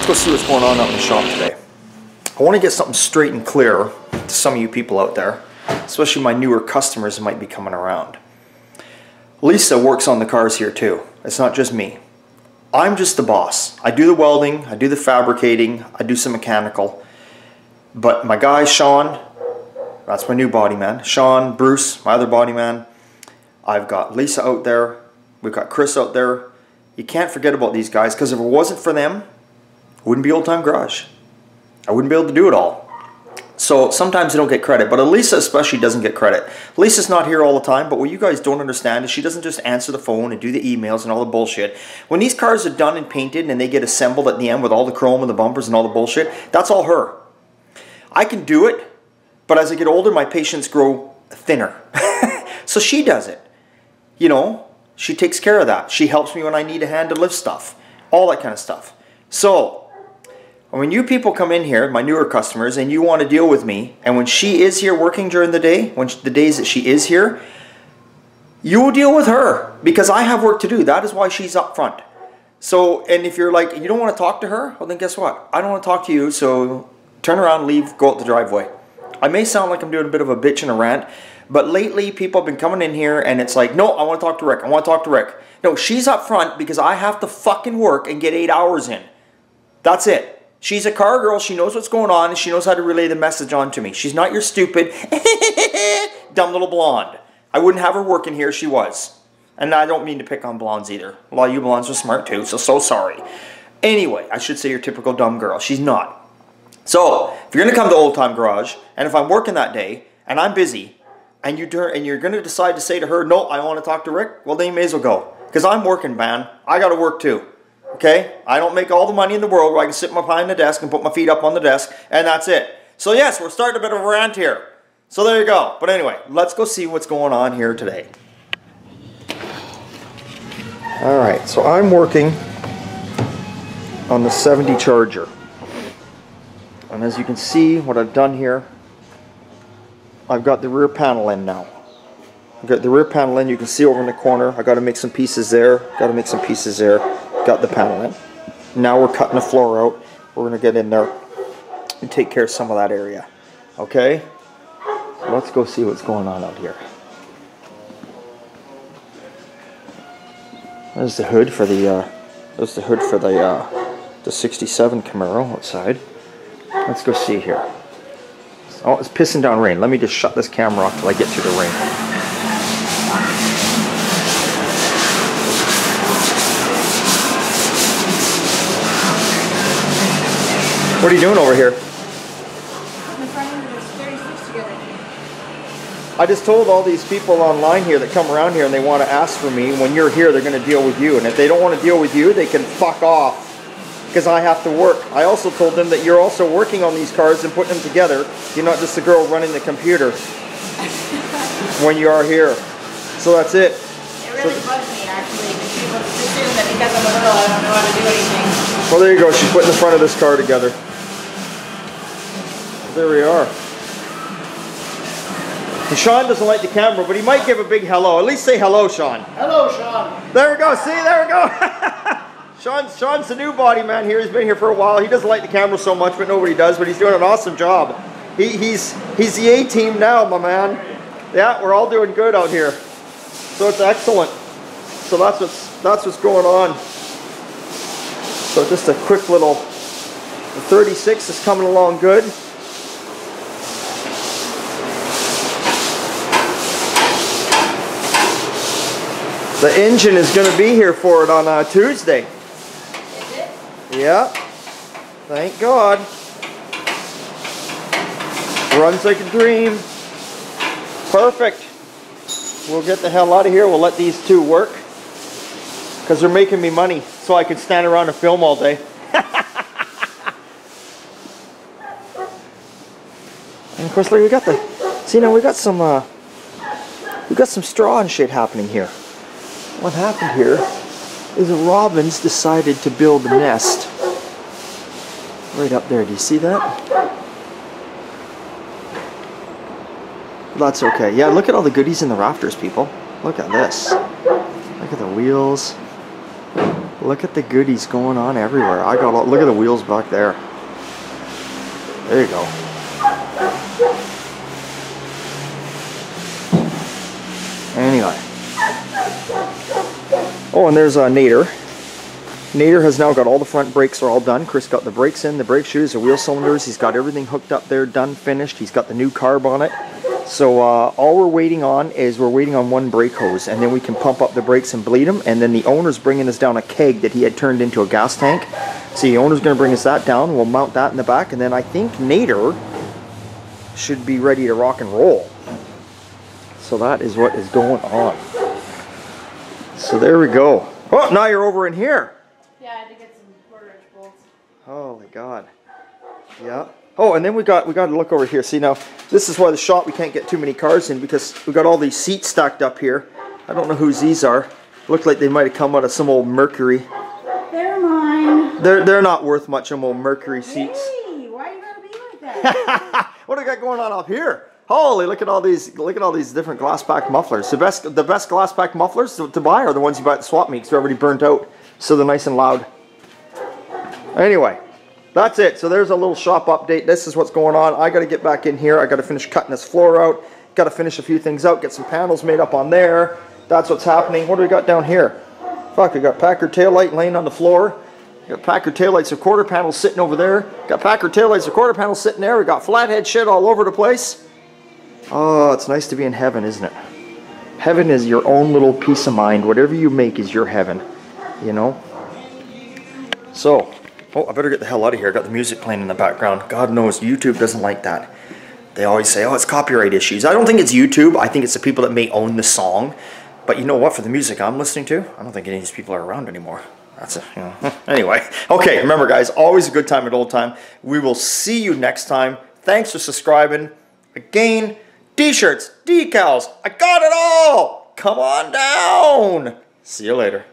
let's go see what's going on out in the shop today. I want to get something straight and clear to some of you people out there, especially my newer customers that might be coming around. Lisa works on the cars here too. It's not just me. I'm just the boss. I do the welding, I do the fabricating, I do some mechanical. But my guy Sean, that's my new body man. Sean, Bruce, my other body man. I've got Lisa out there. We've got Chris out there. You can't forget about these guys, because if it wasn't for them, it wouldn't be Old Time Garage. I wouldn't be able to do it all. So sometimes they don't get credit, but Lisa especially doesn't get credit. Lisa's not here all the time, but what you guys don't understand is she doesn't just answer the phone and do the emails and all the bullshit. When these cars are done and painted and they get assembled at the end with all the chrome and the bumpers and all the bullshit, that's all her. I can do it, but as I get older, my patience grow thinner. So she does it. You know, she takes care of that. She helps me when I need a hand to lift stuff. All that kind of stuff. So when you people come in here, my newer customers, and you want to deal with me, and when she is here working during the day, the days that she is here, you will deal with her, because I have work to do. That is why she's up front. So, and if you're like, you don't want to talk to her, well then guess what? I don't want to talk to you, so turn around, leave, go out the driveway. I may sound like I'm doing a bit of a bitch and a rant, but lately people have been coming in here and it's like, no, I want to talk to Rick. I want to talk to Rick. No, she's up front because I have to fucking work and get 8 hours in. That's it. She's a car girl. She knows what's going on and she knows how to relay the message on to me. She's not your stupid, dumb little blonde. I wouldn't have her working here. She was. And I don't mean to pick on blondes either. A lot of you blondes are smart too, so sorry. Anyway, I should say you're typical dumb girl. She's not. So, if you're going to come to Old Time Garage, and if I'm working that day, and I'm busy, and you're going to decide to say to her, no, I want to talk to Rick, well then you may as well go. Because I'm working, man. I got to work too. Okay? I don't make all the money in the world where I can sit behind the desk and put my feet up on the desk, and that's it. So yes, we're starting a bit of a rant here. So there you go. But anyway, let's go see what's going on here today. Alright, so I'm working on the 70 Charger. And as you can see, what I've done here, I've got the rear panel in now. I've got the rear panel in, you can see over in the corner. I got to make some pieces there, got to make some pieces there. Got the panel in. Now we're cutting the floor out. We're going to get in there and take care of some of that area. Okay? Let's go see what's going on out here. There's the hood for the the 67 Camaro outside. Let's go see here. Oh, it's pissing down rain. Let me just shut this camera off till I get through the rain. What are you doing over here? I just told all these people online here that come around here and they want to ask for me. When you're here, they're going to deal with you. And if they don't want to deal with you, they can fuck off. Because I have to work. I also told them that you're also working on these cars and putting them together. You're not just the girl running the computer when you are here. So that's it. It really bugs me actually. People assume that because I'm a girl, I don't know how to do anything. Well, there you go. She's putting the front of this car together. There we are. And Sean doesn't like the camera, but he might give a big hello. At least say hello, Sean. Hello, Sean. There we go. See, there we go. Sean's the new body man here. He's been here for a while. He doesn't like the camera so much, but nobody does. But he's doing an awesome job. He's the A-team now, my man. Yeah, we're all doing good out here. So it's excellent. So that's what's going on. So just a quick little. The 36 is coming along good. The engine is going to be here for it on Tuesday. Is it? Yeah. Thank God. Runs like a dream. Perfect. We'll get the hell out of here. We'll let these two work. Because they're making me money so I can stand around and film all day. And of course, look, we got the. See, now we got some straw and shit happening here. What happened here is the robins decided to build a nest right up there. Do you see that? That's okay. Yeah, look at all the goodies in the rafters, people. Look at this. Look at the wheels. Look at the goodies going on everywhere. I got look at the wheels back there. There you go. Anyway. Oh, and there's Nader. Nader has now got all the front brakes are all done. Chris got the brakes in, the brake shoes, the wheel cylinders. He's got everything hooked up there, done, finished. He's got the new carb on it. So all we're waiting on is we're waiting on one brake hose, and then we can pump up the brakes and bleed them. And then the owner's bringing us down a keg that he had turned into a gas tank. So the owner's going to bring us that down. We'll mount that in the back, and then I think Nader should be ready to rock and roll. So that is what is going on. So there we go. Oh, now you're over in here. Yeah, I had to get some quarter-inch bolts. Holy God. Yeah. Oh, and then we got to look over here. See, now this is why the shop we can't get too many cars in, because we got all these seats stacked up here. I don't know whose these are. Look like they might have come out of some old Mercury. They're mine. They're not worth much, some old Mercury seats. Hey, why you gotta be like that? What do we got going on up here? Holy, look at all these different glass pack mufflers. The best glass pack mufflers to buy are the ones you buy at the swap meets. They're already burnt out, so they're nice and loud. Anyway, that's it. So there's a little shop update. This is what's going on. I got to get back in here. I got to finish cutting this floor out. Got to finish a few things out. Get some panels made up on there. That's what's happening. What do we got down here? Fuck, we got Packard taillight laying on the floor. We got Packard taillights and quarter panels sitting over there. Got Packard taillights and quarter panels sitting there. We got flathead shit all over the place. Oh, it's nice to be in heaven, isn't it? Heaven is your own little peace of mind. Whatever you make is your heaven, you know? So, oh, I better get the hell out of here. I got the music playing in the background. God knows, YouTube doesn't like that. They always say, oh, it's copyright issues. I don't think it's YouTube. I think it's the people that may own the song. But you know what? For the music I'm listening to, I don't think any of these people are around anymore. That's you know. Anyway, okay, remember guys, always a good time at old time. We will see you next time. Thanks for subscribing. Again, t-shirts, decals, I got it all! Come on down! See you later.